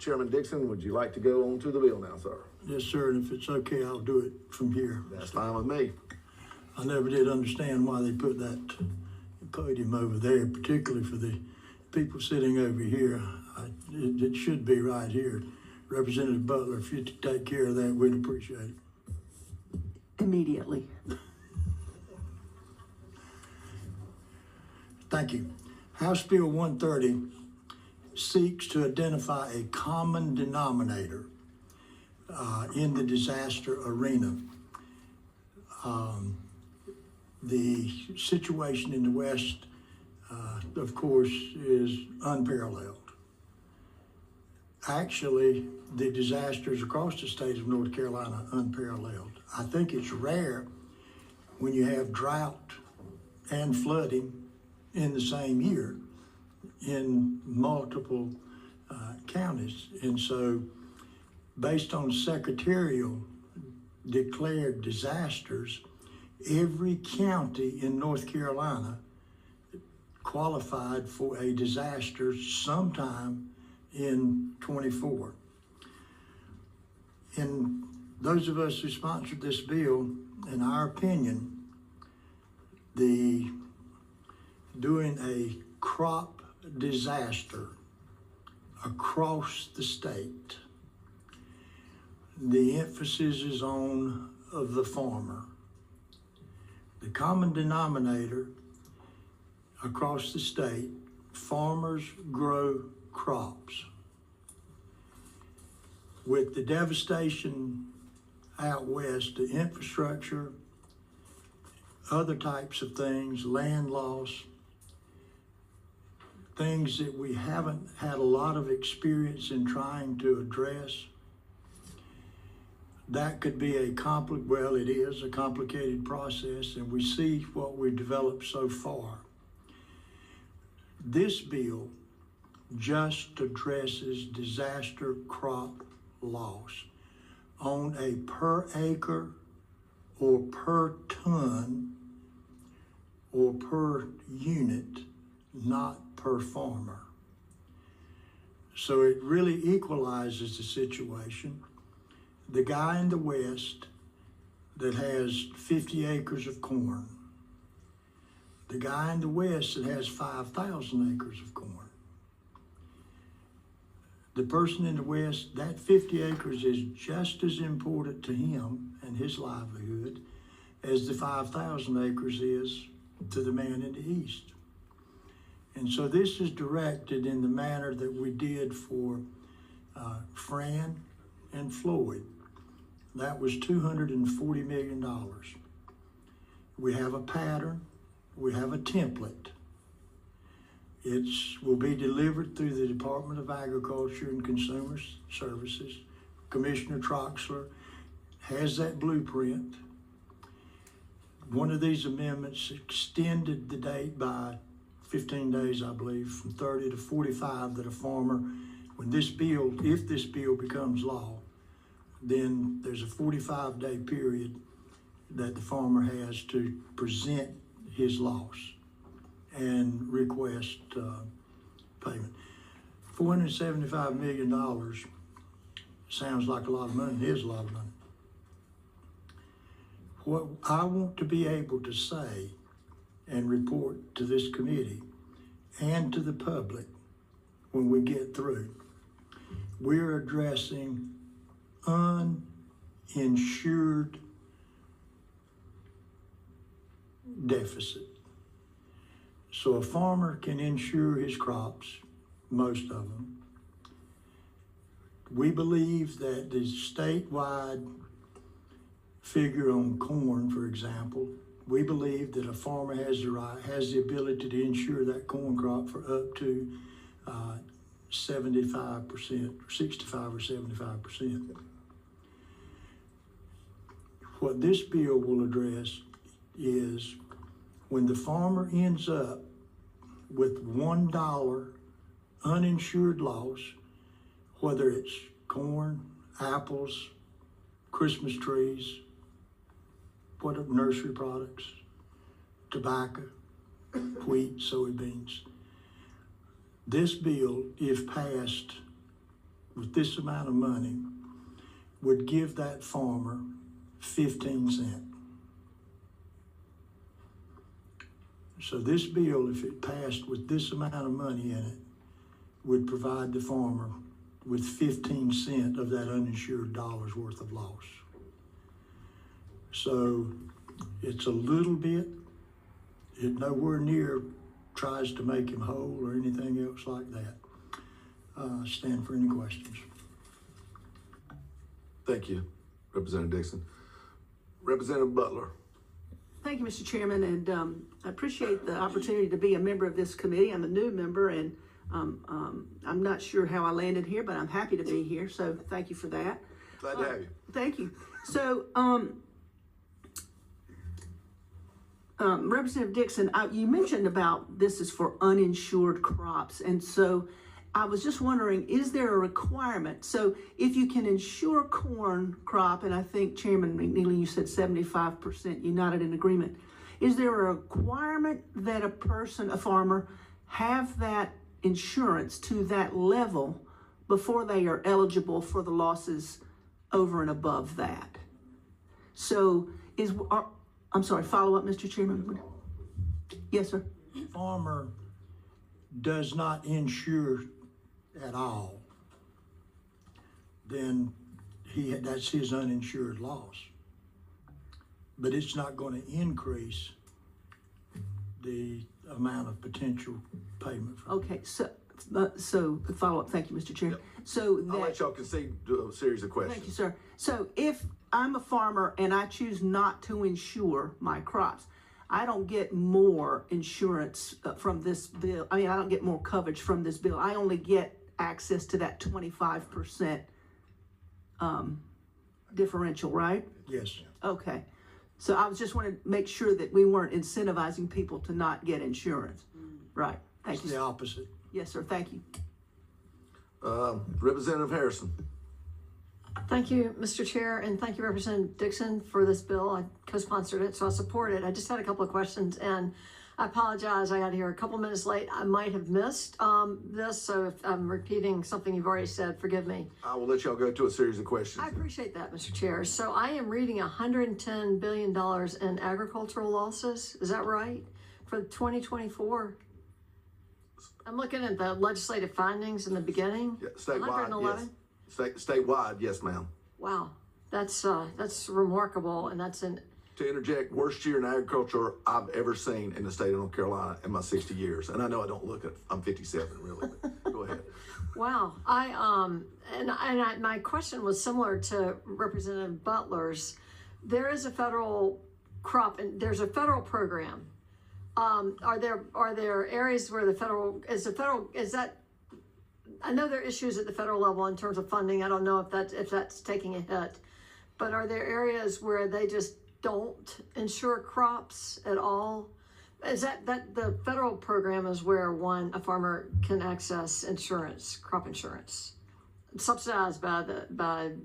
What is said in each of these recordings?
Chairman Dixon, would you like to go on to the bill now, sir? Yes, sir, and if it's okay, I'll do it from here. That's fine with me. I never did understand why they put that podium over there, particularly for the people sitting over here. It should be right here. Representative Butler, if you could take care of that, we'd appreciate it. Immediately. Thank you. House Bill 130 seeks to identify a common denominator in the disaster arena. The situation in the West, of course, is unparalleled. Actually, the disasters across the state of North Carolina are unparalleled. I think it's rare when you have drought and flooding in the same year in multiple counties. And so, based on secretarial declared disasters, every county in North Carolina qualified for a disaster sometime in '24. And those of us who sponsored this bill, in our opinion, doing a crop disaster across the state, the emphasis is on of the farmer. The common denominator across the state, farmers grow crops. With the devastation out west, the infrastructure, other types of things, land loss, things that we haven't had a lot of experience in trying to address, that could be well, it is a complicated process, and we see what we've developed so far. This bill just addresses disaster crop loss on a per acre or per ton or per unit, not per farmer. So it really equalizes the situation. The guy in the West that has 50 acres of corn, the guy in the West that has 5,000 acres of corn, the person in the West, that 50 acres is just as important to him and his livelihood as the 5,000 acres is to the man in the East. And so this is directed in the manner that we did for Fran and Floyd. That was $240 million. We have a pattern, we have a template. It will be delivered through the Department of Agriculture and Consumer Services. Commissioner Troxler has that blueprint. One of these amendments extended the date by 15 days, I believe, from 30 to 45, that a farmer, when this bill, if this bill becomes law, then there's a 45-day period that the farmer has to present his loss and request payment. $475 million sounds like a lot of money. It is a lot of money. What I want to be able to say and report to this committee and to the public when we get through, we're addressing uninsured deficit. So a farmer can insure his crops, most of them. We believe that the statewide figure on corn, for example, we believe that a farmer has the ability to insure that corn crop for up to 75%, or 65 or 75%. What this bill will address is when the farmer ends up with $1 uninsured loss, whether it's corn, apples, Christmas trees, nursery products, tobacco, wheat, soybeans. This bill, if passed, with this amount of money would give that farmer 15 cents. So this bill, if it passed with this amount of money in it, would provide the farmer with 15 cents of that uninsured dollar's worth of loss. So it's a little bit, it nowhere near tries to make him whole or anything else like that. Stand for any questions. Thank you, Representative Dixon. Representative Butler. Thank you, Mr. Chairman, and I appreciate the opportunity to be a member of this committee. I'm a new member, and I'm not sure how I landed here, but I'm happy to be here, so thank you for that. Glad to have you. Thank you. So, Representative Dixon, you mentioned about this is for uninsured crops, and so I was just wondering, is there a requirement? So if you can insure corn crop, and I think Chairman McNeely, you said 75% united in agreement, is there a requirement that a farmer, have that insurance to that level before they are eligible for the losses over and above that? So I'm sorry, follow up, Mr. Chairman? Yes, sir. Farmer does not insure at all, then that's his uninsured loss. But it's not going to increase the amount of potential payment. Okay, so follow up. Thank you, Mr. Chair. Yep. So I'll let y'all concede to a series of questions. thank you, sir. So if I'm a farmer and I choose not to insure my crops, I don't get more insurance from this bill. I mean, I don't get more coverage from this bill. I only get access to that 25% differential, right? Yes. Okay. So I was just wanted to make sure that we weren't incentivizing people to not get insurance. Right. Thank It's you. the opposite. Yes, sir. Thank you. Representative Harrison. Thank you, Mr. Chair, and thank you, Representative Dixon, for this bill. I co-sponsored it, so I support it. I just had a couple of questions, and I apologize. I got here a couple minutes late. I might have missed this, so if I'm repeating something you've already said, forgive me. I will let y'all go to a series of questions. I appreciate that, Mr. Chair. So I am reading $110 billion in agricultural losses. Is that right? For 2024? I'm looking at the legislative findings in the beginning. Yeah, statewide, 111? yes. Statewide, yes, ma'am. Wow, that's remarkable, and that's an To interject, worst year in agriculture I've ever seen in the state of North Carolina in my 60 years. And I know I don't look it. I'm 57, really. But go ahead. wow. My question was similar to Representative Butler's. There is a federal crop, and there's a federal program. Are there areas where I know there are issues at the federal level in terms of funding. I don't know if that's taking a hit, but are there areas where they just don't insure crops at all? Is that the federal program is where a farmer can access insurance, crop insurance, subsidized by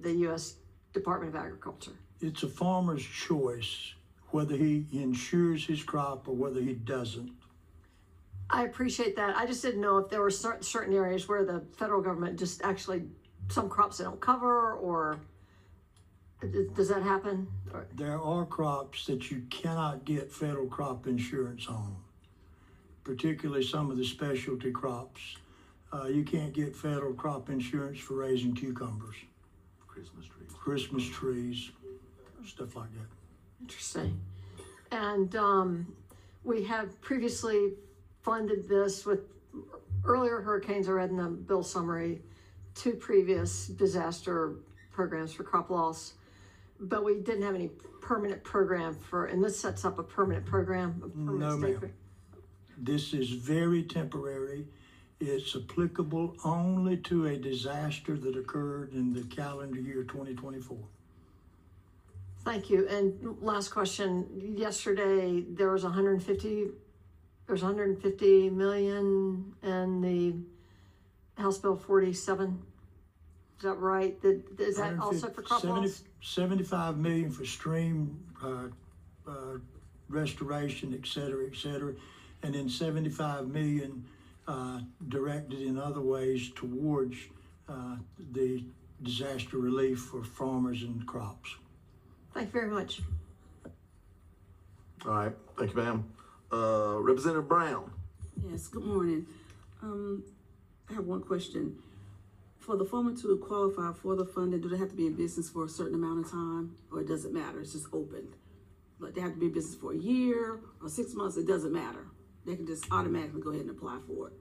the U.S. Department of Agriculture? It's a farmer's choice whether he insures his crop or whether he doesn't. I appreciate that. I just didn't know if there were certain areas where the federal government just actually, some crops they don't cover, or does that happen? There are crops that you cannot get federal crop insurance on, particularly some of the specialty crops. You can't get federal crop insurance for raising cucumbers, Christmas trees, stuff like that. Interesting. And we have previously funded this with earlier hurricanes. I read in the bill summary 2 previous disaster programs for crop loss, but we didn't have any permanent program and this sets up a permanent program. No, ma'am. This is very temporary. It's applicable only to a disaster that occurred in the calendar year 2024. Thank you. And last question. Yesterday, there was 150 million in the House Bill 47. Is that right? Is that also for crop loss? 75 million for stream restoration, et cetera, and then 75 million directed in other ways towards the disaster relief for farmers and crops. Thank you very much. All right, thank you, ma'am. Representative Brown. Yes, good morning. I have one question. For the farmer to qualify for the funding, do they have to be in business for a certain amount of time, or it doesn't matter? It's just open. But they have to be in business for a year or 6 months. It doesn't matter. They can just automatically go ahead and apply for it.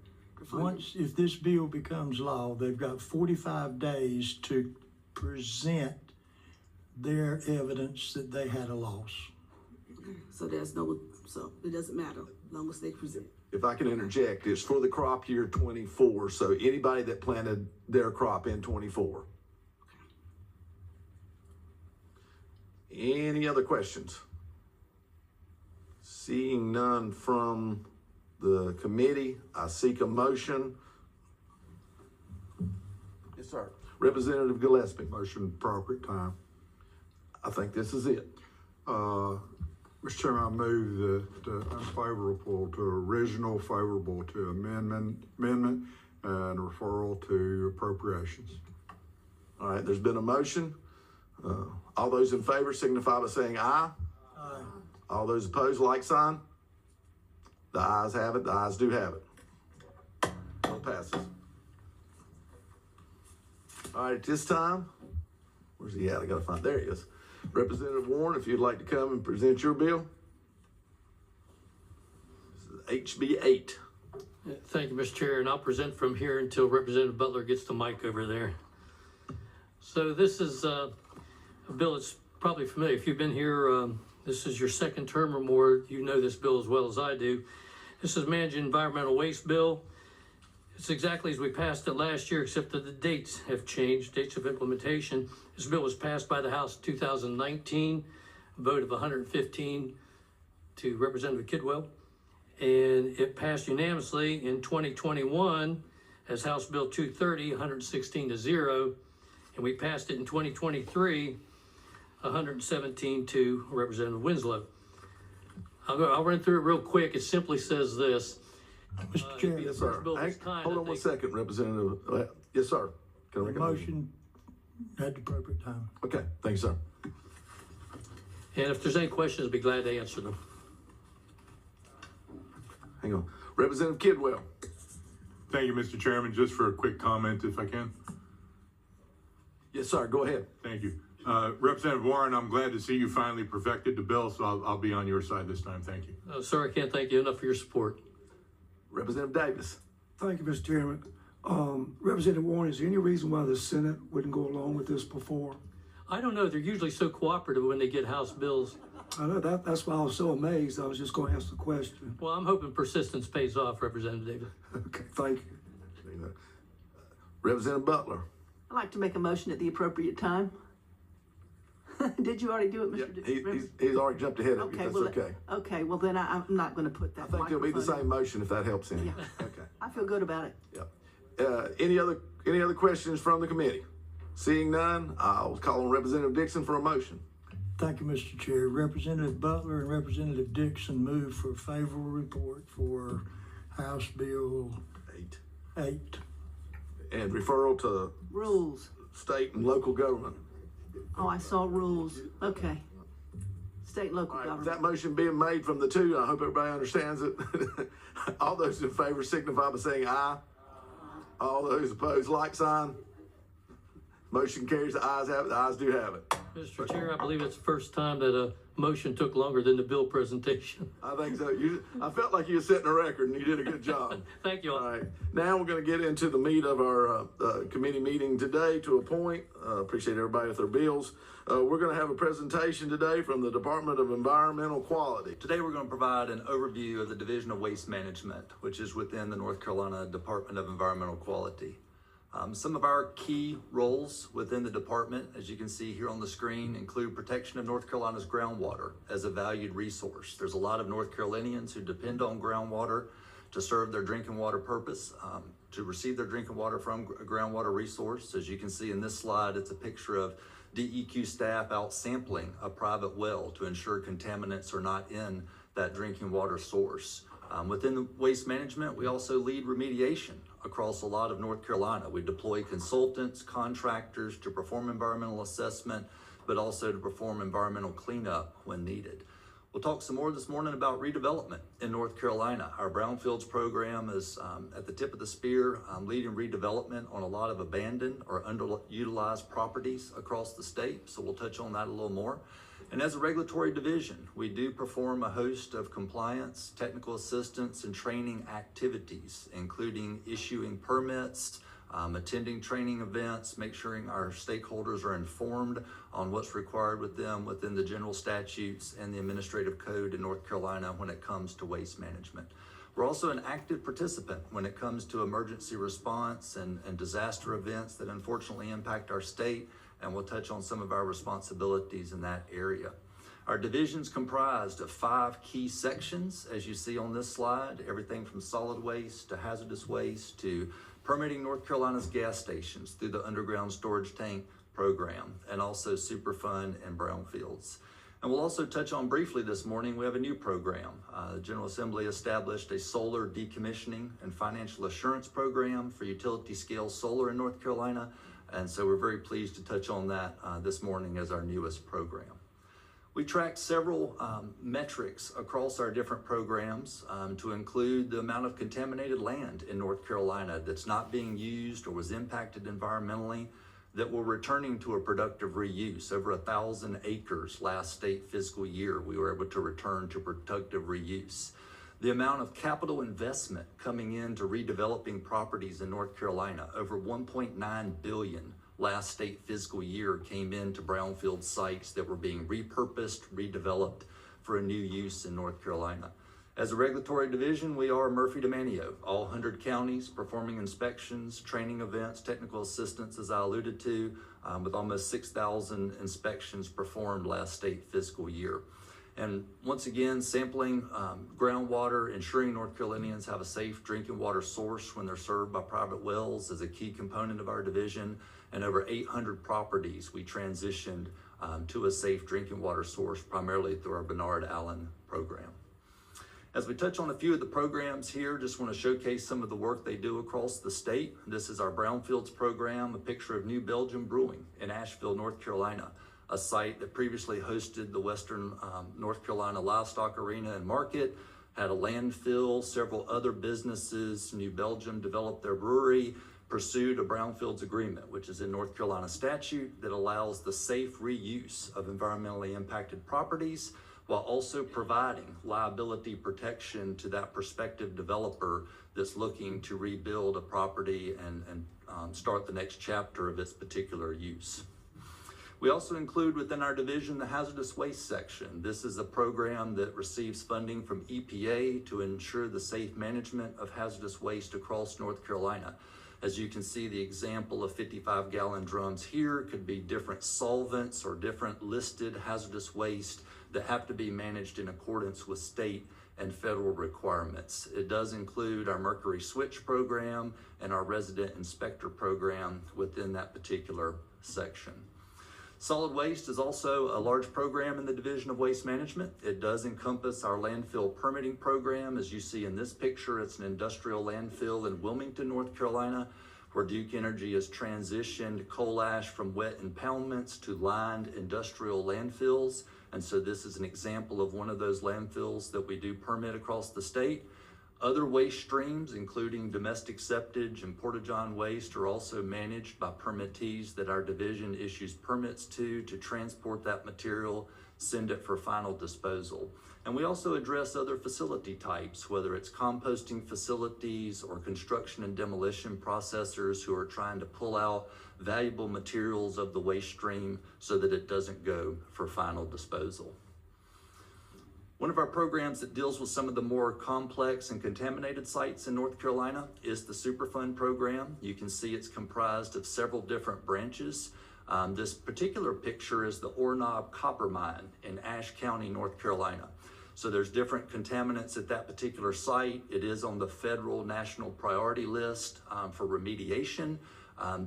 If this bill becomes law, they've got 45 days to present their evidence that they had a loss. So so it doesn't matter as long as they present. If I can interject, it's for the crop year 24. So anybody that planted their crop in 24. Any other questions? Seeing none from the committee, I seek a motion. Yes, sir. Representative Gillespie. Motion appropriate time. I think this is it. Mr. Chairman, I move that unfavorable to original, favorable to amendment, and referral to appropriations. All right, there's been a motion. All those in favor signify by saying aye. Aye. All those opposed, like sign. The ayes have it. The ayes do have it. Bill passes. All right, at this time, where's he at? I gotta find, there he is. Representative Warren, if you'd like to come and present your bill. This is HB 8. Thank you, Mr. Chair, and I'll present from here until Representative Butler gets the mic over there. So this is a bill that's probably familiar. If you've been here, this is your second term or more, you know this bill as well as I do. This is Managed Environmental Waste Bill. It's exactly as we passed it last year, except that the dates have changed, dates of implementation. This bill was passed by the House in 2019, a vote of 115 to Representative Kidwell. And it passed unanimously in 2021 as House Bill 230, 116 to 0. And we passed it in 2023, 117 to Representative Winslow. I'll run through it real quick. It simply says this. Mr. Chair, Yes, sir. Hold on one second, Representative. Yes, sir. Can I make a motion at the appropriate time. Okay, thank you, sir. And if there's any questions, I'd be glad to answer them. Hang on. Representative Kidwell. Thank you, Mr. Chairman. Just for a quick comment, if I can. Yes, sir. Go ahead. Thank you. Representative Warren, I'm glad to see you finally perfected the bill, so I'll be on your side this time. Thank you. Sir, I can't thank you enough for your support. Representative Davis. Thank you, Mr. Chairman. Representative Warren, is there any reason why the Senate wouldn't go along with this before? I don't know. They're usually so cooperative when they get House bills. I know that's why I was so amazed. I was just going to ask the question. Well, I'm hoping persistence pays off, Representative Davis. Okay, thank you. Representative Butler. I'd like to make a motion at the appropriate time. Did you already do it, Mr. He's already jumped ahead of you. Okay, That's well, okay. Okay, well then I'm not going to put that. I think it'll be the microphone same motion if that helps any. Yeah. Okay. I feel good about it. Yeah. Any other questions from the committee? Seeing none, I'll call on Representative Dixon for a motion. Thank you, Mr. Chair. Representative Butler and Representative Dixon move for favorable report for House Bill 8. And referral to Rules. state and local government. Oh, I saw rules. Okay. State and local All right, with government. that motion being made from the two, I hope everybody understands it. All those in favor signify by saying aye. All those opposed, like sign. Motion carries. The ayes have it. The ayes do have it. Mr. Chair, I believe it's the first time that a motion took longer than the bill presentation. I think so. I felt like you were setting a record, and you did a good job. Thank you all. All right. Now we're going to get into the meat of our committee meeting today to a point. Appreciate everybody with their bills. We're going to have a presentation today from the Department of Environmental Quality. Today we're going to provide an overview of the Division of Waste Management, which is within the North Carolina Department of Environmental Quality. Some of our key roles within the department, as you can see here on the screen, include protection of North Carolina's groundwater as a valued resource. There's a lot of North Carolinians who depend on groundwater to serve their drinking water purpose, to receive their drinking water from a groundwater resource. As you can see in this slide, it's a picture of DEQ staff out sampling a private well to ensure contaminants are not in that drinking water source. Within the waste management, we also lead remediation across a lot of North Carolina. We deploy consultants, contractors to perform environmental assessment, but also to perform environmental cleanup when needed. We'll talk some more this morning about redevelopment in North Carolina. Our Brownfields program is at the tip of the spear, leading redevelopment on a lot of abandoned or underutilized properties across the state. So we'll touch on that a little more. And as a regulatory division, we do perform a host of compliance, technical assistance, and training activities, including issuing permits, attending training events, make sure our stakeholders are informed on what's required with them within the general statutes and the administrative code in North Carolina when it comes to waste management. We're also an active participant when it comes to emergency response and disaster events that unfortunately impact our state, and we'll touch on some of our responsibilities in that area. Our division's comprised of 5 key sections, as you see on this slide, everything from solid waste to hazardous waste to permitting North Carolina's gas stations through the underground storage tank program, and also Superfund and Brownfields. And we'll also touch on briefly this morning, we have a new program. The General Assembly established a solar decommissioning and financial assurance program for utility scale solar in North Carolina. And so we're very pleased to touch on that this morning as our newest program. We track several metrics across our different programs to include the amount of contaminated land in North Carolina that's not being used or was impacted environmentally that we're returning to a productive reuse. Over 1,000 acres last state fiscal year, we were able to return to productive reuse. The amount of capital investment coming into redeveloping properties in North Carolina, over $1.9 billion last state fiscal year came into brownfield sites that were being repurposed, redeveloped for a new use in North Carolina. As a regulatory division, we are Murphy DeManio, all 100 counties performing inspections, training events, technical assistance, as I alluded to, with almost 6,000 inspections performed last state fiscal year. And once again, sampling groundwater, ensuring North Carolinians have a safe drinking water source when they're served by private wells is a key component of our division. And over 800 properties we transitioned to a safe drinking water source, primarily through our Bernard Allen program. As we touch on a few of the programs here, just want to showcase some of the work they do across the state. This is our Brownfields program, a picture of New Belgium Brewing in Asheville, North Carolina, a site that previously hosted the Western North Carolina Livestock Arena and Market, had a landfill, several other businesses. New Belgium developed their brewery, pursued a Brownfields agreement, which is in North Carolina statute, that allows the safe reuse of environmentally impacted properties while also providing liability protection to that prospective developer that's looking to rebuild a property and start the next chapter of its particular use. We also include within our division the hazardous waste section. This is a program that receives funding from EPA to ensure the safe management of hazardous waste across North Carolina. As you can see, the example of 55-gallon drums here could be different solvents or different listed hazardous waste that have to be managed in accordance with state and federal requirements. It does include our Mercury Switch program and our resident inspector program within that particular section. Solid waste is also a large program in the Division of Waste Management. It does encompass our landfill permitting program. As you see in this picture, it's an industrial landfill in Wilmington, North Carolina, where Duke Energy has transitioned coal ash from wet impoundments to lined industrial landfills. And so this is an example of one of those landfills that we do permit across the state. Other waste streams, including domestic septage and porta-john waste, are also managed by permittees that our division issues permits to transport that material, send it for final disposal. And we also address other facility types, whether it's composting facilities or construction and demolition processors who are trying to pull out valuable materials of the waste stream so that it doesn't go for final disposal. One of our programs that deals with some of the more complex and contaminated sites in North Carolina is the Superfund program. You can see it's comprised of several different branches. This particular picture is the Ore Knob Copper Mine in Ashe County, North Carolina. So there's different contaminants at that particular site. It is on the federal national priority list for remediation.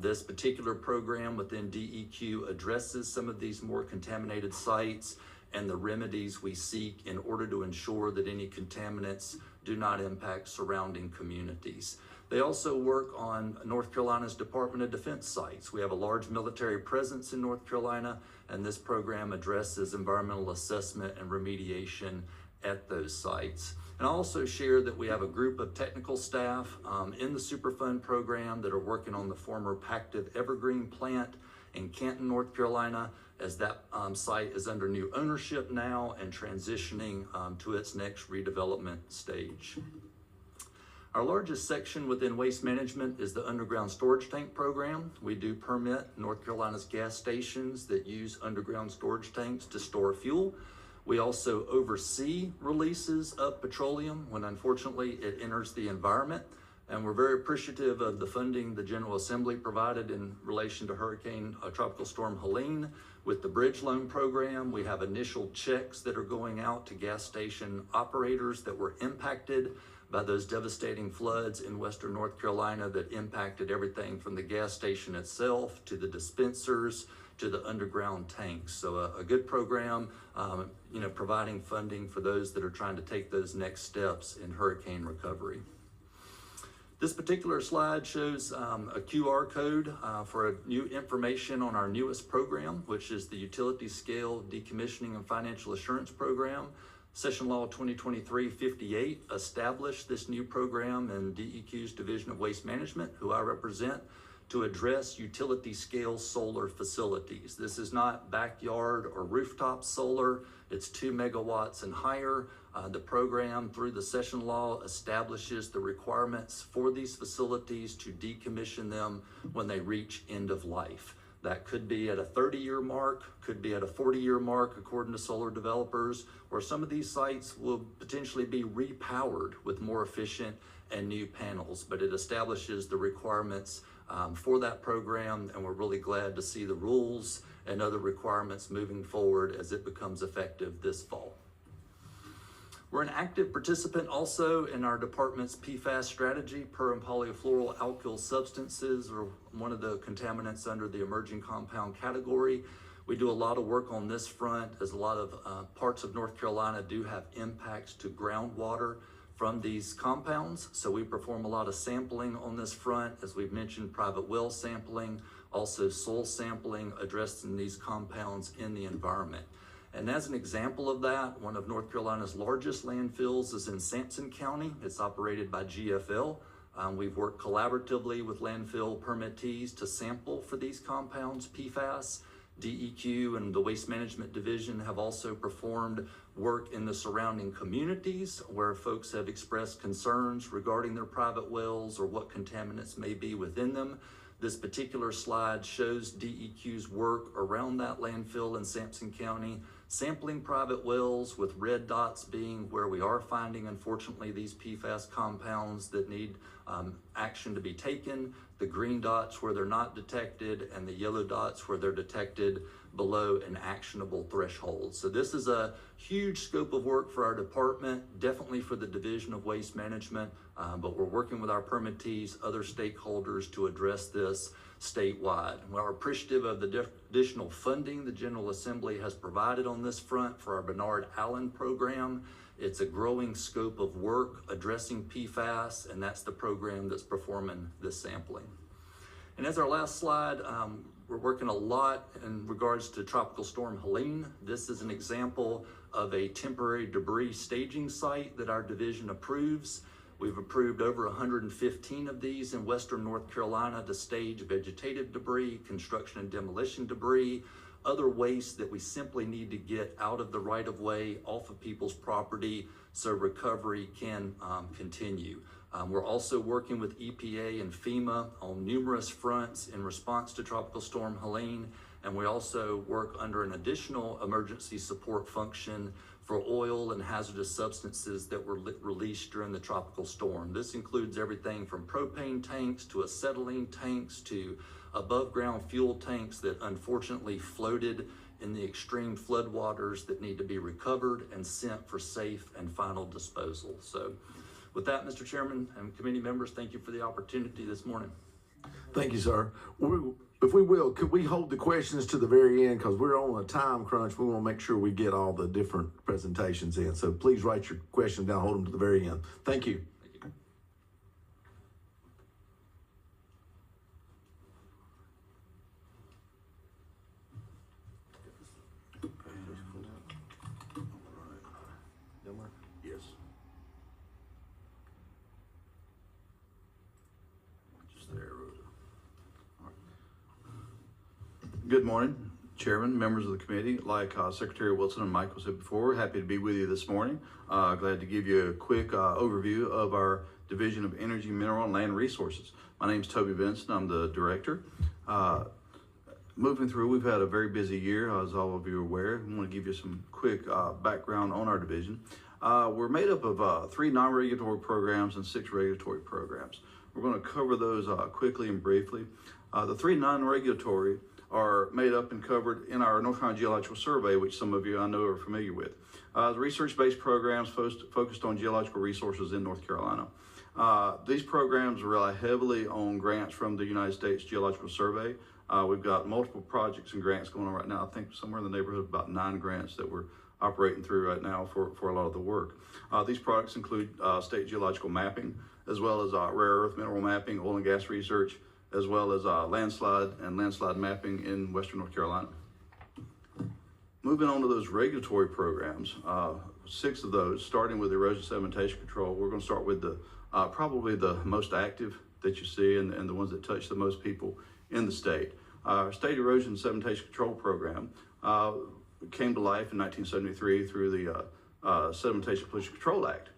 This particular program within DEQ addresses some of these more contaminated sites and the remedies we seek in order to ensure that any contaminants do not impact surrounding communities. They also work on North Carolina's Department of Defense sites. We have a large military presence in North Carolina, and this program addresses environmental assessment and remediation at those sites. And I also share that we have a group of technical staff in the Superfund program that are working on the former Pactive Evergreen plant in Canton, North Carolina, as that site is under new ownership now and transitioning to its next redevelopment stage. Our largest section within waste management is the underground storage tank program. We do permit North Carolina's gas stations that use underground storage tanks to store fuel. We also oversee releases of petroleum when unfortunately it enters the environment. And we're very appreciative of the funding the General Assembly provided in relation to Tropical Storm Helene. With the bridge loan program, we have initial checks that are going out to gas station operators that were impacted by those devastating floods in Western North Carolina that impacted everything from the gas station itself to the dispensers to the underground tanks. So a good program, providing funding for those that are trying to take those next steps in hurricane recovery. This particular slide shows a QR code for new information on our newest program, which is the Utility Scale Decommissioning and Financial Assurance Program. Session Law 2023-58 established this new program in DEQ's Division of Waste Management, who I represent, to address utility scale solar facilities. This is not backyard or rooftop solar. It's 2 megawatts and higher. The program through the session law establishes the requirements for these facilities to decommission them when they reach end of life. That could be at a 30-year mark, could be at a 40-year mark, according to solar developers, or some of these sites will potentially be repowered with more efficient and new panels. But it establishes the requirements for that program, and we're really glad to see the rules and other requirements moving forward as it becomes effective this fall. We're an active participant also in our department's PFAS strategy. Per and polyfluoral alkyl substances are one of the contaminants under the emerging compound category. We do a lot of work on this front, as a lot of parts of North Carolina do have impacts to groundwater from these compounds. So we perform a lot of sampling on this front, as we've mentioned, private well sampling, also soil sampling, addressing these compounds in the environment. And as an example of that, one of North Carolina's largest landfills is in Sampson County. It's operated by GFL. We've worked collaboratively with landfill permittees to sample for these compounds, PFAS. DEQ and the Waste Management Division have also performed work in the surrounding communities where folks have expressed concerns regarding their private wells or what contaminants may be within them. This particular slide shows DEQ's work around that landfill in Sampson County, sampling private wells, with red dots being where we are finding, unfortunately, these PFAS compounds that need action to be taken, the green dots where they're not detected, and the yellow dots where they're detected below an actionable threshold. So this is a huge scope of work for our department, definitely for the Division of Waste Management, but we're working with our permittees, other stakeholders to address this statewide. We're appreciative of the additional funding the General Assembly has provided on this front for our Bernard Allen program. It's a growing scope of work addressing PFAS, and that's the program that's performing this sampling. And as our last slide, we're working a lot in regards to Tropical Storm Helene. This is an example of a temporary debris staging site that our division approves. We've approved over 115 of these in Western North Carolina to stage vegetative debris, construction and demolition debris, other waste that we simply need to get out of the right-of-way, off of people's property, so recovery can continue. We're also working with EPA and FEMA on numerous fronts in response to Tropical Storm Helene, and we also work under an additional emergency support function for oil and hazardous substances that were released during the tropical storm. This includes everything from propane tanks to acetylene tanks to above ground fuel tanks that unfortunately floated in the extreme floodwaters that need to be recovered and sent for safe and final disposal. So with that, Mr. Chairman and committee members, thank you for the opportunity this morning. Thank you, sir. If we will, could we hold the questions to the very end, because we're on a time crunch. We want to make sure we get all the different presentations in. So please write your questions down, hold them to the very end. Thank you. Thank you. Good morning, Chairman, members of the committee. Like Secretary Wilson and Michael said before, happy to be with you this morning. Glad to give you a quick overview of our Division of Energy, Mineral, and Land Resources. My name is Toby Vinson. I'm the director. Moving through, we've had a very busy year, as all of you are aware. I want to give you some quick background on our division. We're made up of 3 non-regulatory programs and 6 regulatory programs. We're going to cover those quickly and briefly. The 3 non-regulatory are made up and covered in our North Carolina Geological Survey, which some of you I know are familiar with. The research-based programs focused on geological resources in North Carolina. These programs rely heavily on grants from the United States Geological Survey. We've got multiple projects and grants going on right now. I think somewhere in the neighborhood of about 9 grants that we're operating through right now for a lot of the work. These products include state geological mapping, as well as rare earth mineral mapping, oil and gas research, as well as landslide and landslide mapping in Western North Carolina. Moving on to those regulatory programs, 6 of those, starting with erosion sedimentation control. We're going to start with the probably the most active that you see and the ones that touch the most people in the state. Our state erosion sedimentation control program came to life in 1973 through the Sedimentation Pollution Control Act.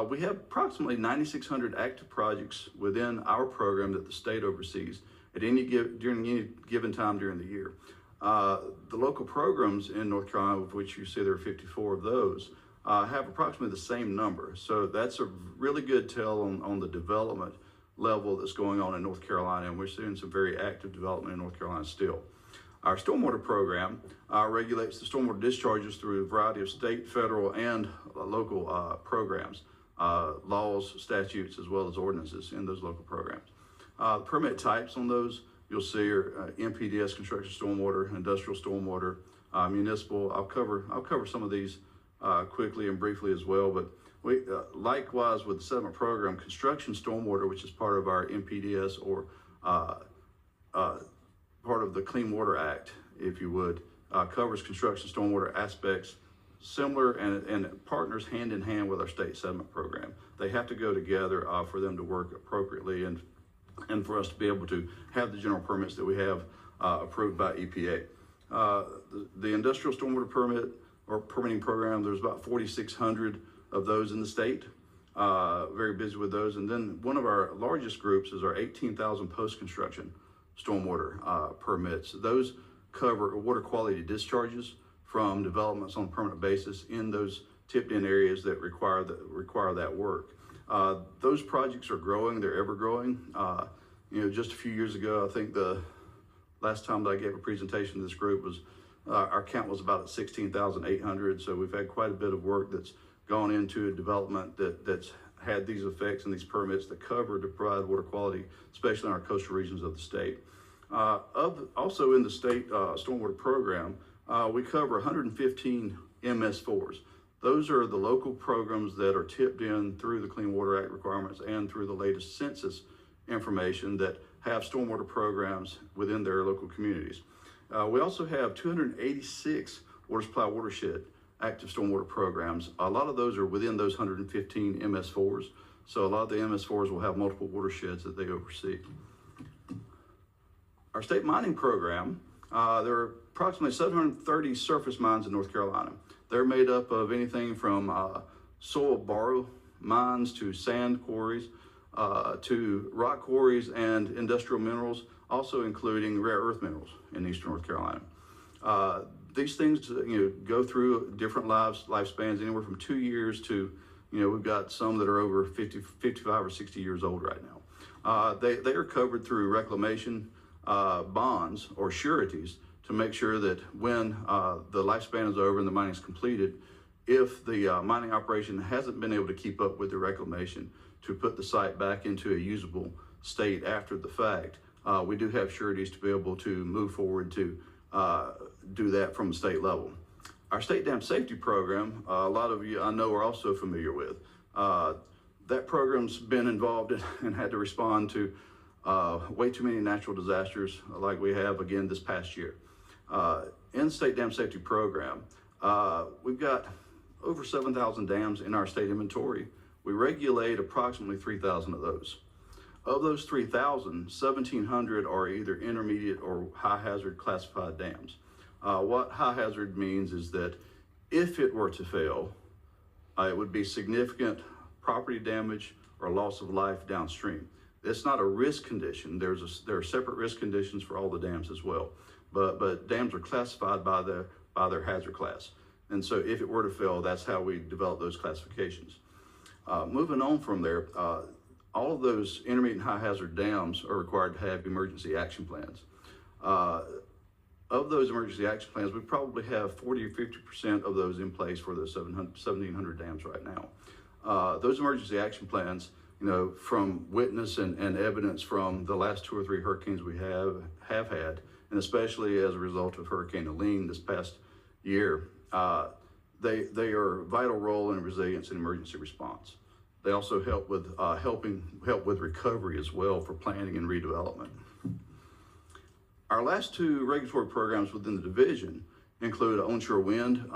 We have approximately 9,600 active projects within our program that the state oversees during any given time during the year. The local programs in North Carolina, of which you see there are 54 of those, have approximately the same number. So that's a really good tell on the development level that's going on in North Carolina, and we're seeing some very active development in North Carolina still. Our stormwater program regulates the stormwater discharges through a variety of state, federal, and local programs, laws, statutes, as well as ordinances in those local programs. Permit types on those you'll see are MPDS, construction stormwater, industrial stormwater, municipal. I'll cover some of these quickly and briefly as well, but we likewise with the sediment program, construction stormwater, which is part of our MPDS or part of the Clean Water Act, if you would, covers construction stormwater aspects similar and partners hand in hand with our state sediment program. They have to go together for them to work appropriately and for us to be able to have the general permits that we have approved by EPA. The industrial stormwater permit or permitting program, there's about 4,600 of those in the state. Very busy with those. And then one of our largest groups is our 18,000 post-construction stormwater permits. Those cover water quality discharges from developments on a permanent basis in those tipped in areas that require that work. Those projects are growing, they're ever growing. Just a few years ago, I think the last time that I gave a presentation to this group was, our count was about at 16,800. So we've had quite a bit of work that's gone into a development that's had these effects and these permits that cover to provide water quality, especially in our coastal regions of the state. Also in the state stormwater program, we cover 115 MS4s. Those are the local programs that are tipped in through the Clean Water Act requirements and through the latest census information that have stormwater programs within their local communities. We also have 286 water supply watershed active stormwater programs. A lot of those are within those 115 MS4s. So a lot of the MS4s will have multiple watersheds that they oversee. Our state mining program, there are approximately 730 surface mines in North Carolina. They're made up of anything from soil borrow mines to sand quarries, to rock quarries and industrial minerals, also including rare earth minerals in Eastern North Carolina. These things go through different lifespans, anywhere from 2 years to, we've got some that are over 50, 55 or 60 years old right now. They are covered through reclamation bonds or sureties to make sure that when the lifespan is over and the mining is completed, if the mining operation hasn't been able to keep up with the reclamation to put the site back into a usable state after the fact, we do have sureties to be able to move forward to do that from the state level. Our state dam safety program, a lot of you I know are also familiar with. That program's been involved in and had to respond to way too many natural disasters like we have again this past year. In the state dam safety program, we've got over 7,000 dams in our state inventory. We regulate approximately 3,000 of those. Of those 3,000, 1,700 are either intermediate or high hazard classified dams. What high hazard means is that if it were to fail, it would be significant property damage or loss of life downstream. It's not a risk condition. There are separate risk conditions for all the dams as well, but dams are classified by their hazard class. And so if it were to fail, that's how we develop those classifications. Moving on from there, all of those intermediate and high hazard dams are required to have emergency action plans. Of those emergency action plans, we probably have 40 or 50% of those in place for those 1,700 dams right now. Those emergency action plans, from witness and evidence from the last 2 or 3 hurricanes we have had, and especially as a result of Hurricane Helene this past year, they are a vital role in resilience and emergency response. They also help with help with recovery as well for planning and redevelopment. Our last 2 regulatory programs within the division include onshore wind,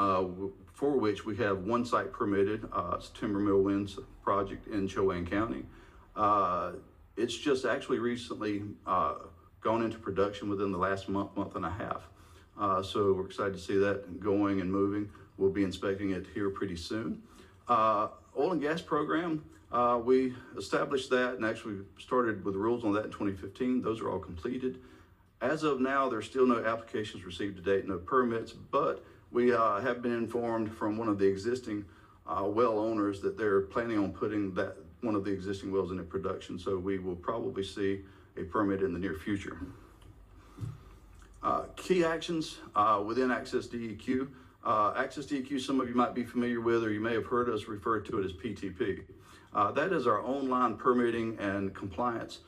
for which we have 1 site permitted. It's Timber Mill Winds project in Chowan County. It's just actually recently gone into production within the last month and a half. So we're excited to see that going and moving. We'll be inspecting it here pretty soon. Oil and gas program, we established that and actually started with rules on that in 2015. Those are all completed. As of now, there's still no applications received to date, no permits, but we have been informed from one of the existing well owners that they're planning on putting one of the existing wells into production. So we will probably see a permit in the near future. Key actions within Access DEQ. Access DEQ, some of you might be familiar with, or you may have heard us refer to it as PTP. That is our online permitting and compliance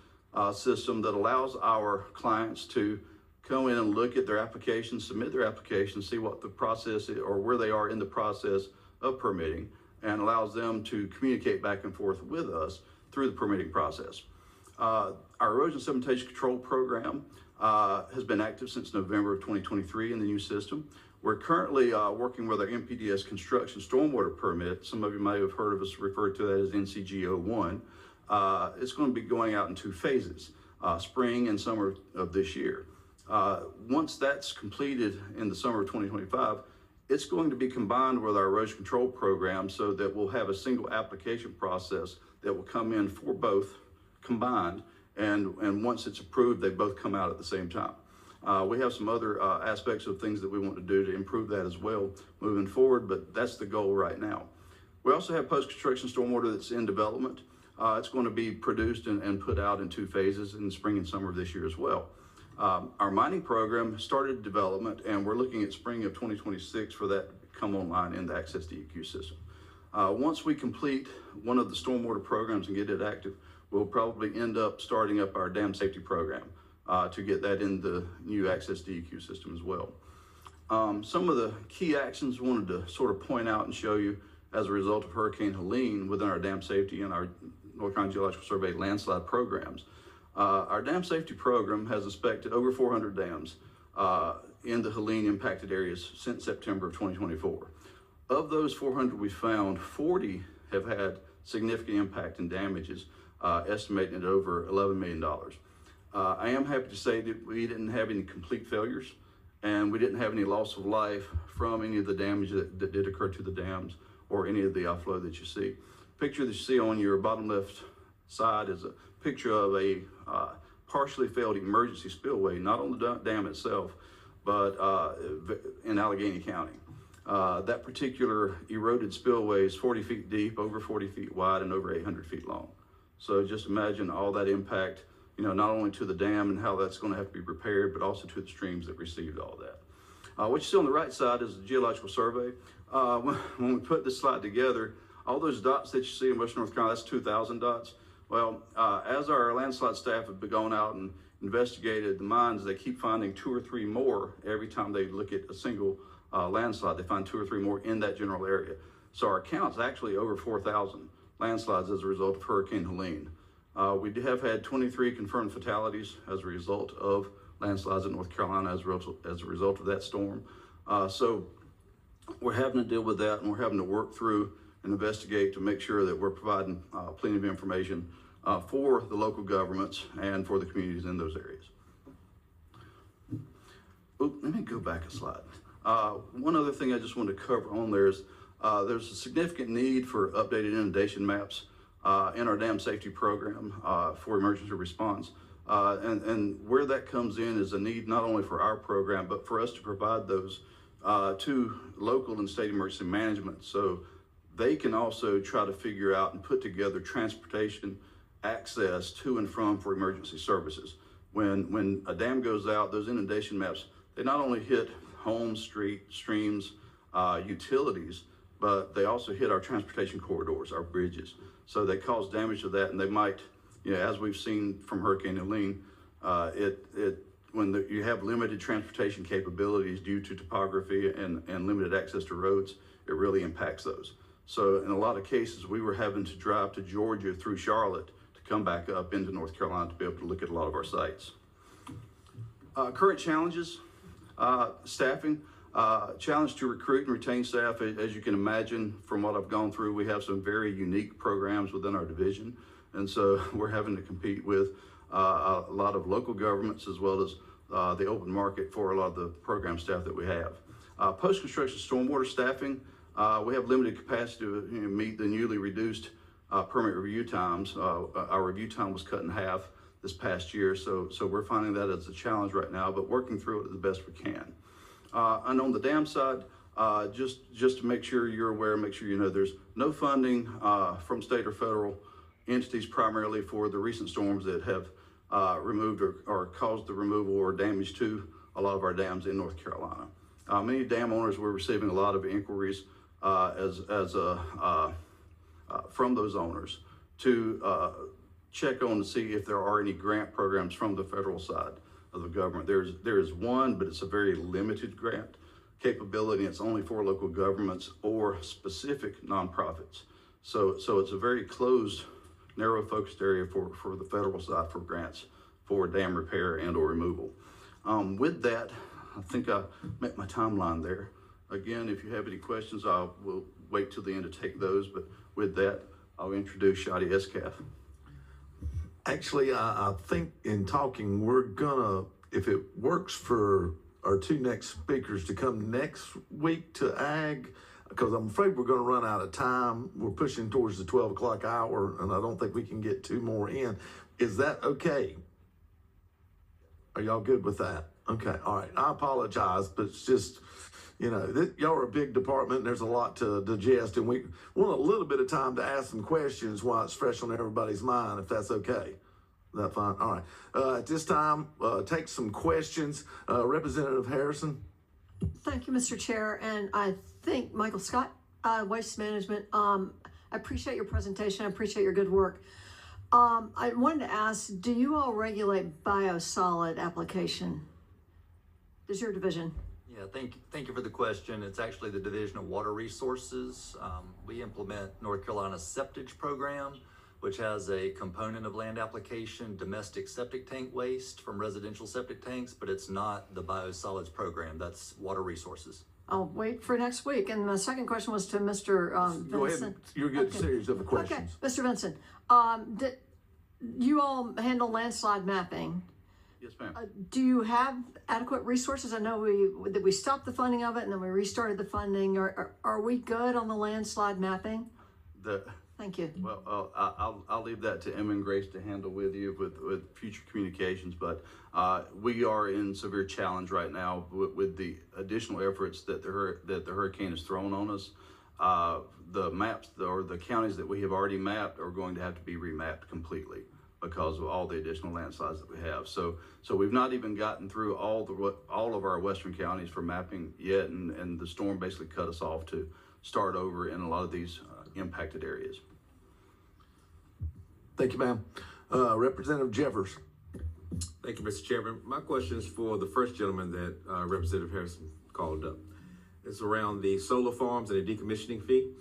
system that allows our clients to go in and look at their application, submit their application, see what the process is or where they are in the process of permitting, and allows them to communicate back and forth with us through the permitting process. Our erosion sedimentation control program has been active since November of 2023 in the new system. We're currently working with our MPDS construction stormwater permit. Some of you may have heard of us refer to that as NCG01. It's going to be going out in 2 phases, spring and summer of this year. Once that's completed in the summer of 2025, it's going to be combined with our erosion control program so that we'll have a single application process that will come in for both combined. And once it's approved, they both come out at the same time. We have some other aspects of things that we want to do to improve that as well moving forward, but that's the goal right now. We also have post-construction stormwater that's in development. It's going to be produced and put out in 2 phases in the spring and summer of this year as well. Our mining program started development, and we're looking at spring of 2026 for that to come online in the Access DEQ system. Once we complete one of the stormwater programs and get it active, we'll probably end up starting up our dam safety program to get that in the new Access DEQ system as well. Some of the key actions we wanted to sort of point out and show you as a result of Hurricane Helene within our dam safety and our North Carolina Geological Survey landslide programs. Our dam safety program has inspected over 400 dams in the Helene impacted areas since September of 2024. Of those 400 we found, 40 have had significant impact and damages, estimated at over $11 million. I am happy to say that we didn't have any complete failures, and we didn't have any loss of life from any of the damage that did occur to the dams or any of the outflow that you see. Picture that you see on your bottom left side is a picture of a partially failed emergency spillway, not on the dam itself, but in Allegheny County. That particular eroded spillway is 40 feet deep, over 40 feet wide, and over 800 feet long. So just imagine all that impact, not only to the dam and how that's going to have to be repaired, but also to the streams that received all that. What you see on the right side is the Geological Survey. When we put this slide together, all those dots that you see in Western North Carolina, that's 2,000 dots. Well, as our landslide staff have gone out and investigated the mines, they keep finding 2 or 3 more every time they look at a single landslide. They find 2 or 3 more in that general area. So our count's actually over 4,000 landslides as a result of Hurricane Helene. We have had 23 confirmed fatalities as a result of landslides in North Carolina as a result of that storm. So we're having to deal with that, and we're having to work through and investigate to make sure that we're providing plenty of information for the local governments and for the communities in those areas. Oop, let me go back a slide. One other thing I just want to cover on there is there's a significant need for updated inundation maps in our dam safety program for emergency response. And where that comes in is a need not only for our program, but for us to provide those to local and state emergency management, so they can also try to figure out and put together transportation access to and from for emergency services. When a dam goes out, those inundation maps, they not only hit homes, streams, utilities, but they also hit our transportation corridors, our bridges. So they cause damage to that, and they might, as we've seen from Hurricane Helene, when you have limited transportation capabilities due to topography and limited access to roads, it really impacts those. So in a lot of cases, we were having to drive to Georgia through Charlotte to come back up into North Carolina to be able to look at a lot of our sites. Current challenges, staffing, challenge to recruit and retain staff. As you can imagine from what I've gone through, we have some very unique programs within our division. And so we're having to compete with a lot of local governments as well as the open market for a lot of the program staff that we have. Post-construction stormwater staffing, we have limited capacity to meet the newly reduced permit review times. Our review time was cut in half this past year, so we're finding that as a challenge right now, but working through it the best we can. And on the dam side, just to make sure you're aware, make sure you know there's no funding from state or federal entities primarily for the recent storms that have removed or caused the removal or damage to a lot of our dams in North Carolina. Many dam owners were receiving a lot of inquiries from those owners to check on to see if there are any grant programs from the federal side of the government. There is one, but it's a very limited grant capability. It's only for local governments or specific nonprofits. So it's a very closed, narrow focused area for the federal side for grants for dam repair and or removal. With that, I think I met my timeline there. Again, if you have any questions, I will wait till the end to take those, but with that, I'll introduce Shadi Escaf. Actually, I think in talking, we're gonna, if it works for our two next speakers to come next week to Ag, because I'm afraid we're gonna run out of time. We're pushing towards the 12 o'clock hour, and I don't think we can get two more in. Is that okay? Are y'all good with that? Okay, all right. I apologize, but it's just, y'all are a big department and there's a lot to digest, and we want a little bit of time to ask some questions while it's fresh on everybody's mind, if that's okay. Is that fine? All right. At this time, take some questions. Representative Harrison. Thank you, Mr. Chair. And I think Michael Scott, Waste Management, I appreciate your presentation. I appreciate your good work. I wanted to ask, do you all regulate biosolid application? Does your division? Yeah, thank you for the question. It's actually the Division of Water Resources. We implement North Carolina's septage program, which has a component of land application, domestic septic tank waste from residential septic tanks, but it's not the biosolids program. That's Water Resources. I'll wait for next week. And my second question was to Mr. Vinson. Go ahead. You're getting a series of questions. Okay, Mr. Vinson, you all handle landslide mapping. Yes, ma'am. Do you have adequate resources? I know we stopped the funding of it and then we restarted the funding. Are we good on the landslide mapping? Thank you. Well, I'll leave that to Emma and Grace to handle with you with future communications, but we are in severe challenge right now with the additional efforts that the hurricane has thrown on us. The maps or the counties that we have already mapped are going to have to be remapped completely because of all the additional landslides that we have. So we've not even gotten through all of our western counties for mapping yet, and the storm basically cut us off to start over in a lot of these impacted areas. Thank you, ma'am. Representative Jeffers. Thank you, Mr. Chairman. My question is for the first gentleman that Representative Harrison called up. It's around the solar farms and the decommissioning fee.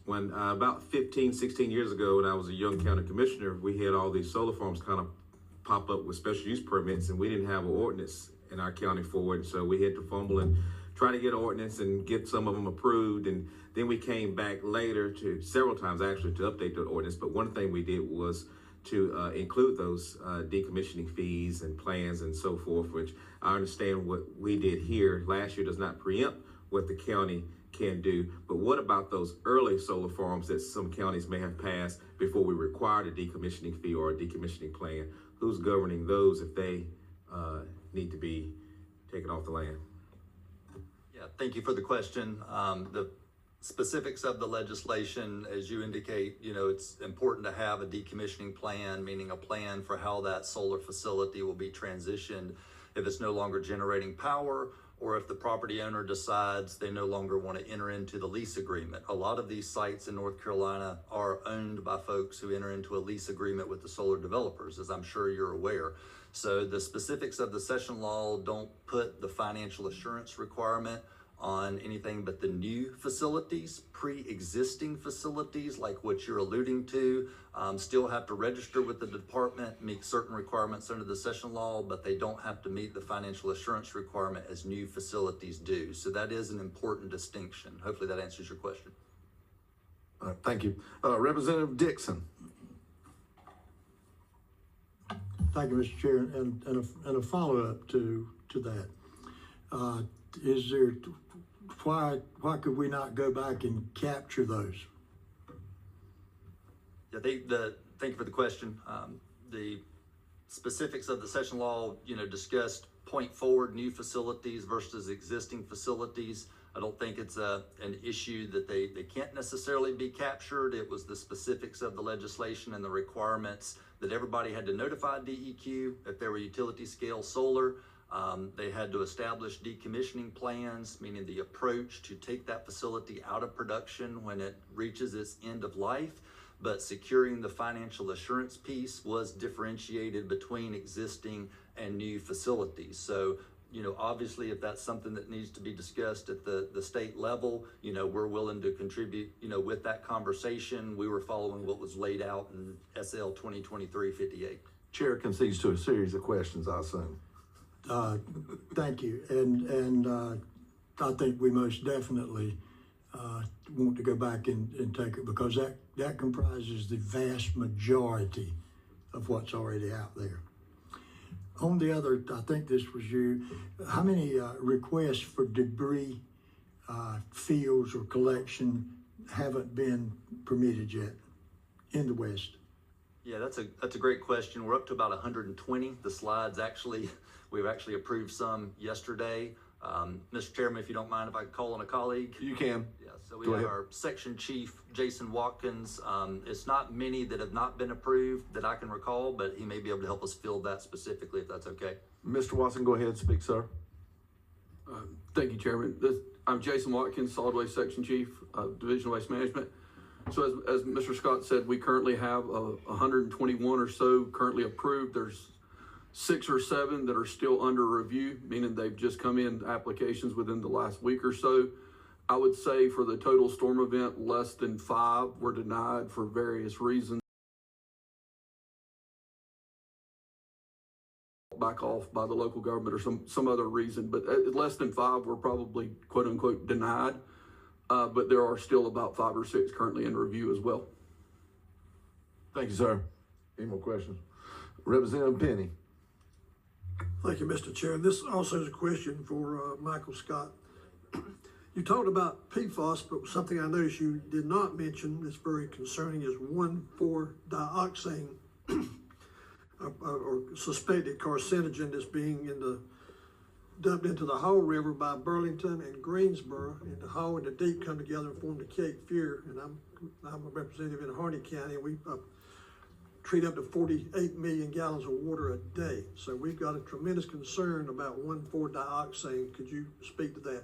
When about 15, 16 years ago, when I was a young county commissioner, we had all these solar farms kind of pop up with special use permits, and we didn't have an ordinance in our county for it. So we had to fumble and try to get an ordinance and get some of them approved. And then we came back later several times actually to update the ordinance. But one thing we did was to include those decommissioning fees and plans and so forth, which I understand what we did here last year does not preempt what the county can do. But what about those early solar farms that some counties may have passed before we required a decommissioning fee or a decommissioning plan? Who's governing those if they need to be taken off the land? Yeah, thank you for the question. The specifics of the legislation, as you indicate, it's important to have a decommissioning plan, meaning a plan for how that solar facility will be transitioned if it's no longer generating power, or if the property owner decides they no longer want to enter into the lease agreement. A lot of these sites in North Carolina are owned by folks who enter into a lease agreement with the solar developers, as I'm sure you're aware. So the specifics of the session law don't put the financial assurance requirement on anything but the new facilities. Pre-existing facilities, like what you're alluding to, still have to register with the department, meet certain requirements under the session law, but they don't have to meet the financial assurance requirement as new facilities do. So that is an important distinction. Hopefully that answers your question. Thank you. Representative Dixon. Thank you, Mr. Chair. And a follow-up to that. Is there, why could we not go back and capture those? Yeah, thank you for the question. The specifics of the session law, discussed point forward new facilities versus existing facilities. I don't think it's an issue that they can't necessarily be captured. It was the specifics of the legislation and the requirements that everybody had to notify DEQ if they were utility scale solar. They had to establish decommissioning plans, meaning the approach to take that facility out of production when it reaches its end of life. But securing the financial assurance piece was differentiated between existing and new facilities. So, obviously, if that's something that needs to be discussed at the state level, we're willing to contribute, with that conversation. We were following what was laid out in SL 2023-58. Chair concedes to a series of questions, I assume. Thank you. And I think we most definitely want to go back and take it, because that comprises the vast majority of what's already out there. On the other, I think this was you, how many requests for debris fields or collection haven't been permitted yet in the West? Yeah, that's a great question. We're up to about 120. The slides we've actually approved some yesterday. Mr. Chairman, if you don't mind, if I could call on a colleague. You can. Yeah, so we have our section chief, Jason Watkins. It's not many that have not been approved that I can recall, but he may be able to help us fill that specifically, if that's okay. Mr. Watson, go ahead and speak, sir. Thank you, Chairman. I'm Jason Watkins, Solid Waste Section Chief of Division of Waste Management. So as Mr. Scott said, we currently have 121 or so currently approved. There's 6 or 7 that are still under review, meaning they've just come in applications within the last week or so. I would say for the total storm event, less than 5 were denied for various reasons. Back off by the local government or some other reason, but less than 5 were probably quote unquote denied. But there are still about 5 or 6 currently in review as well. Thank you, sir. Any more questions? Representative Penny. Thank you, Mr. Chair. This also is a question for Michael Scott. You talked about PFAS, but something I noticed you did not mention that's very concerning is 1,4-dioxane, or suspected carcinogen that's being dumped into the Haw River by Burlington and Greensboro, and the Haw and the Deep come together and form the Cape Fear. And I'm a representative in Harney County, and we treat up to 48 million gallons of water a day. So we've got a tremendous concern about 1,4-dioxane. Could you speak to that?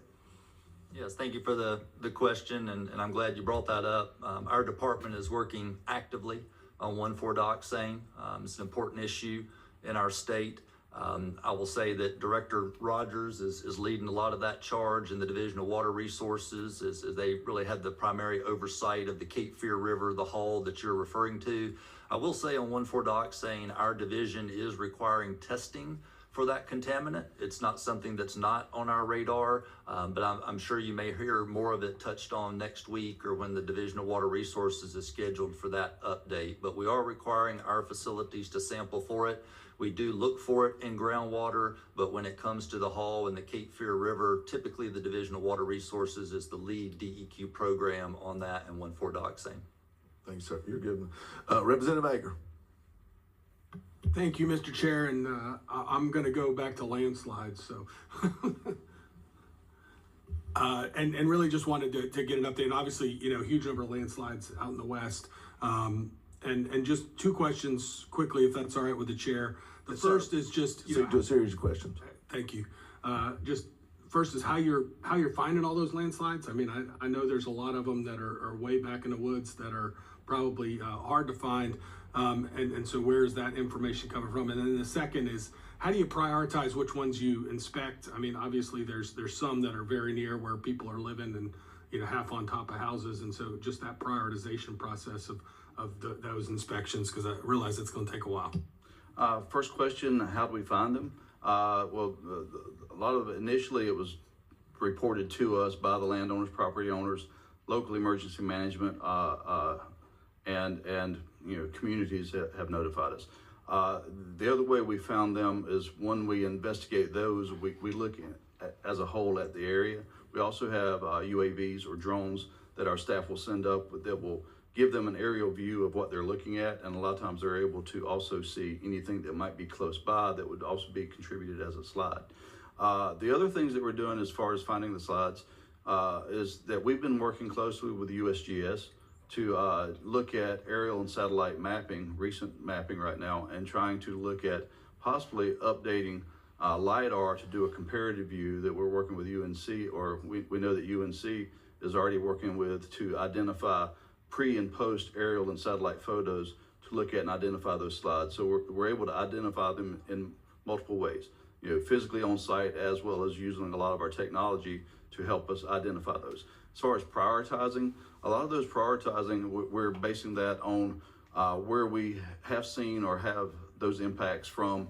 Yes, thank you for the question, and I'm glad you brought that up. Our department is working actively on 1,4-dioxane. It's an important issue in our state. I will say that Director Rogers is leading a lot of that charge in the Division of Water Resources, as they really had the primary oversight of the Cape Fear River, the Haw that you're referring to. I will say on 1,4-dioxane, our division is requiring testing for that contaminant. It's not something that's not on our radar, but I'm sure you may hear more of it touched on next week or when the Division of Water Resources is scheduled for that update. But we are requiring our facilities to sample for it. We do look for it in groundwater, but when it comes to the Hall and the Cape Fear River, typically the Division of Water Resources is the lead DEQ program on that and 1,4-dioxane. Thanks, sir. You're good. Representative Aker. Thank you, Mr. Chair, and I'm going to go back to landslides. So, and really just wanted to get an update. And obviously, huge number of landslides out in the west. And just two questions quickly, if that's all right with the chair. The first is just do a series of questions. Thank you. Just first is how you're finding all those landslides. I mean, I know there's a lot of them that are way back in the woods that are probably hard to find. And so where is that information coming from? And then the second is, how do you prioritize which ones you inspect? I mean, obviously there's some that are very near where people are living and, half on top of houses. And so just that prioritization process of those inspections, because I realize it's going to take a while. First question, how do we find them? Well, a lot of it, initially it was reported to us by the landowners, property owners, local emergency management, and communities have notified us. The other way we found them is when we investigate those, we look as a whole at the area. We also have UAVs or drones that our staff will send up that will give them an aerial view of what they're looking at, and a lot of times they're able to also see anything that might be close by that would also be contributed as a slide. The other things that we're doing as far as finding the slides is that we've been working closely with the USGS to look at aerial and satellite mapping, recent mapping right now, and trying to look at possibly updating LiDAR to do a comparative view that we're working with UNC, or we know that UNC is already working with to identify pre and post aerial and satellite photos to look at and identify those slides. So we're able to identify them in multiple ways, physically on site, as well as using a lot of our technology to help us identify those. As far as prioritizing, a lot of those prioritizing, we're basing that on where we have seen or have those impacts from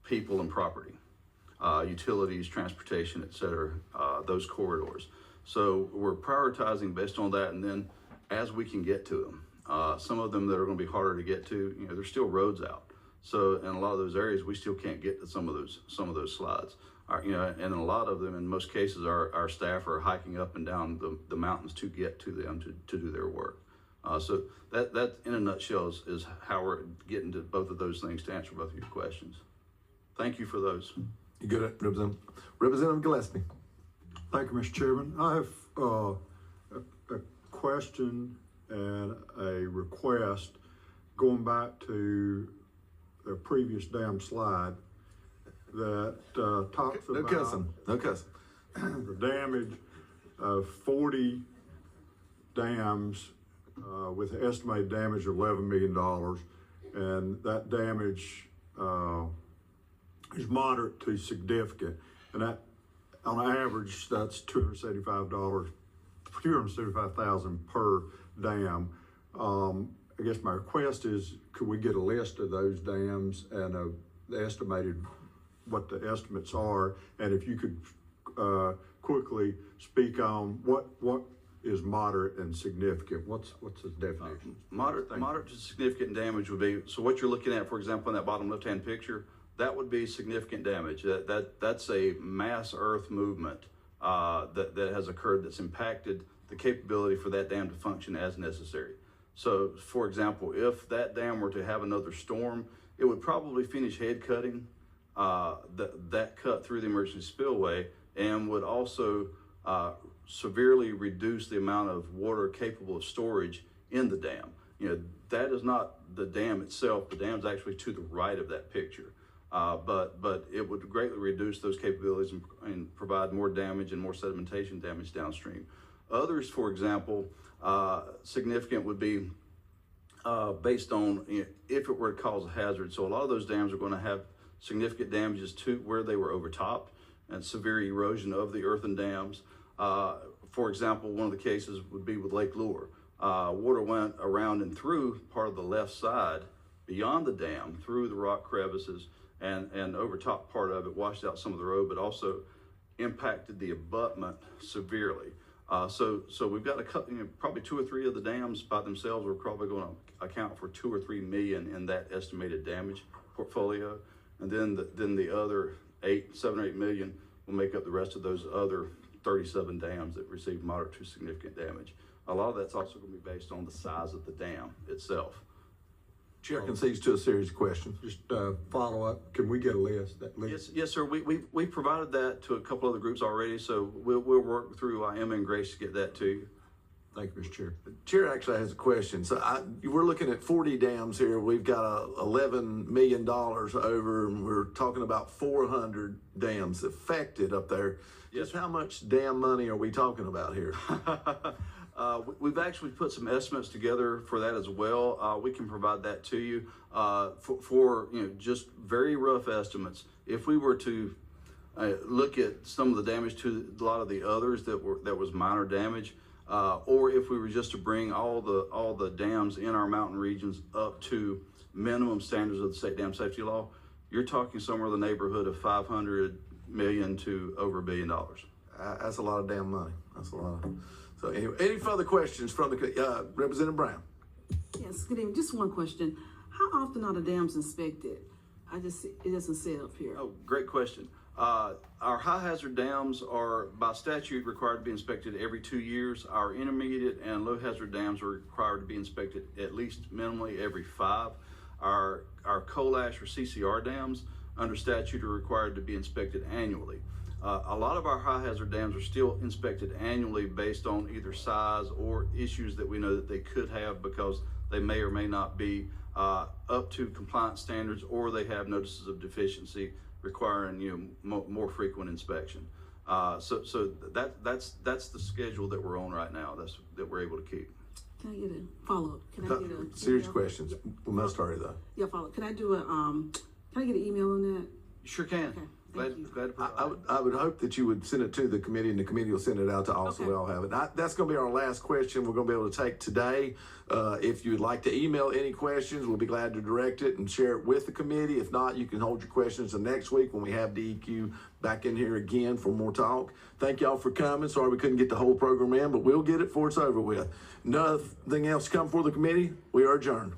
people and property, utilities, transportation, et cetera, those corridors. So we're prioritizing based on that, and then as we can get to them. Some of them that are going to be harder to get to, there's still roads out. So in a lot of those areas, we still can't get to some of those slides. And in a lot of them, in most cases, our staff are hiking up and down the mountains to get to them to do their work. So that in a nutshell is how we're getting to both of those things to answer both of your questions. Thank you for those. You good, Representative Gillespie. Thank you, Mr. Chairman. I have a question and a request going back to the previous damn slide that talks about No cussing. the damage of 40 dams with an estimated damage of $11 million, and that damage is moderate to significant, and that on average that's $275,000 per dam. I guess my request is, could we get a list of those dams and the estimated, what the estimates are, and if you could quickly speak on what is moderate and significant. What's the definition? Moderate to significant damage would be, so what you're looking at, for example, in that bottom left-hand picture, that would be significant damage. That's a mass earth movement that has occurred that's impacted the capability for that dam to function as necessary. So, for example, if that dam were to have another storm, it would probably finish head cutting that cut through the emergency spillway, and would also severely reduce the amount of water capable of storage in the dam. That is not the dam itself. The dam's actually to the right of that picture. But it would greatly reduce those capabilities and provide more damage and more sedimentation damage downstream. Others, for example, significant would be based on if it were to cause a hazard. So a lot of those dams are going to have significant damages to where they were overtopped and severe erosion of the earthen dams. For example, one of the cases would be with Lake Lure. Water went around and through part of the left side beyond the dam, through the rock crevices, and over top part of it washed out some of the road, but also impacted the abutment severely. So we've got a couple, probably 2 or 3 of the dams by themselves are probably going to account for 2 or 3 million in that estimated damage portfolio, and then the other 7 or 8 million will make up the rest of those other 37 dams that received moderate to significant damage. A lot of that's also going to be based on the size of the dam itself. Chair concedes to a series of questions. Just follow up, can we get a list? That list? Yes, sir. We provided that to a couple other groups already, so we'll work through Emma and Grace to get that to you. Thank you, Mr. Chair. Chair actually has a question. So we're looking at 40 dams here. We've got $11 million over, and we're talking about 400 dams affected up there. Yes. Just how much dam money are we talking about here? We've actually put some estimates together for that as well. We can provide that to you for just very rough estimates. If we were to look at some of the damage to a lot of the others that was minor damage, or if we were just to bring all the dams in our mountain regions up to minimum standards of the state dam safety law, you're talking somewhere in the neighborhood of 500 million to over $1 billion. That's a lot of damn money. That's a lot of. So anyway, any further questions from the Representative Brown? Yes, good evening. Just one question. How often are the dams inspected? It doesn't say up here. Oh, great question. Our high hazard dams are by statute required to be inspected every 2 years. Our intermediate and low hazard dams are required to be inspected at least minimally every 5. Our coal ash or CCR dams under statute are required to be inspected annually. A lot of our high hazard dams are still inspected annually based on either size or issues that we know that they could have because they may or may not be up to compliance standards, or they have notices of deficiency requiring more frequent inspection. So that's the schedule that we're on right now. That we're able to keep. Can I get a follow-up? Can I get a serious questions? We must hurry though. Yeah, follow-up. Can I do can I get an email on that? Sure can. Okay. Glad to provide. I would hope that you would send it to the committee, and the committee will send it out to all, so we all have it. That's going to be our last question we're going to be able to take today. If you'd like to email any questions, we'll be glad to direct it and share it with the committee. If not, you can hold your questions until next week when we have DEQ back in here again for more talk. Thank y'all for coming. Sorry we couldn't get the whole program in, but we'll get it before it's over with. Nothing else come for the committee. We are adjourned.